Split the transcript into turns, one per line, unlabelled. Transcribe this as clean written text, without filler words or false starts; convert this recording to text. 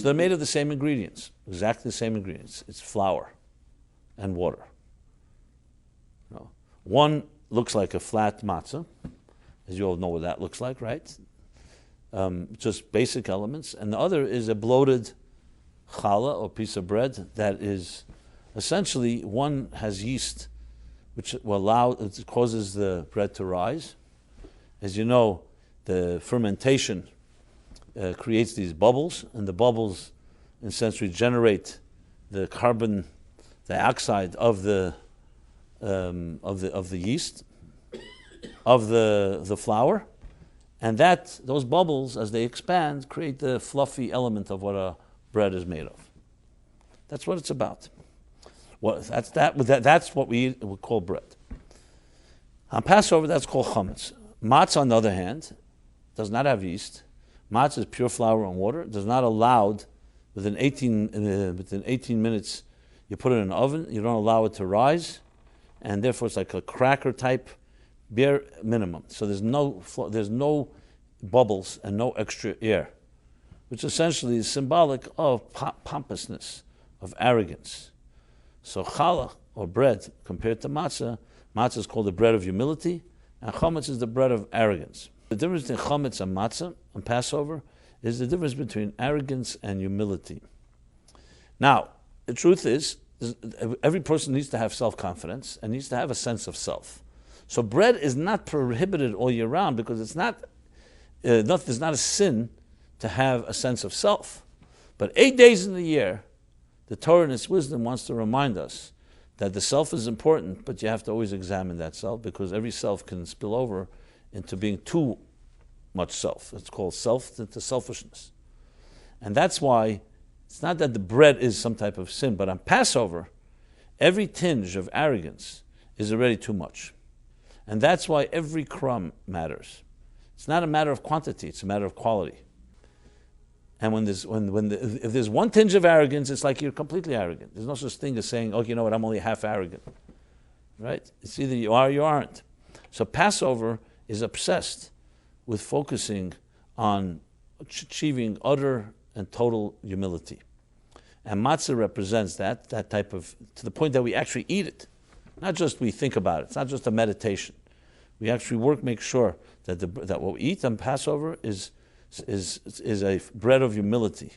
they're made of the same ingredients, exactly the same ingredients. It's flour and water. One looks like a flat matzah, as you all know what that looks like, right? Just basic elements. And the other is a bloated challah, or piece of bread, that is essentially, one has yeast, which it causes the bread to rise. As you know, the fermentation creates these bubbles, and the bubbles, in a sense, regenerate the carbon dioxide of the yeast, of the flour, and those bubbles, as they expand, create the fluffy element of what a bread is made of. That's what it's about. That's what we call bread. On Passover, that's called chametz. Matzah, on the other hand, does not have yeast. Matzah is pure flour and water. It does not allowed within 18 minutes. You put it in an oven. You don't allow it to rise, and therefore it's like a cracker type, bare minimum. So there's no bubbles and no extra air, which essentially is symbolic of pompousness, of arrogance. So challah, or bread, compared to matzah is called the bread of humility, and chametz is the bread of arrogance. The difference between chametz and matzah on Passover is the difference between arrogance and humility. Now, the truth is, every person needs to have self-confidence and needs to have a sense of self. So bread is not prohibited all year round because there's not a sin to have a sense of self. But 8 days in the year, the Torah in its wisdom wants to remind us that the self is important, but you have to always examine that self, because every self can spill over into being too much self. It's called to selfishness. And that's why it's not that the bread is some type of sin, but on Passover, every tinge of arrogance is already too much. And that's why every crumb matters. It's not a matter of quantity, it's a matter of quality. And if there's one tinge of arrogance, it's like you're completely arrogant. There's no such thing as saying, oh, you know what, I'm only half arrogant. Right? It's either you are or you aren't. So Passover is obsessed with focusing on achieving utter and total humility. And matzah represents that type of, to the point that we actually eat it. Not just we think about it. It's not just a meditation. We actually make sure that what we eat on Passover is a bread of humility.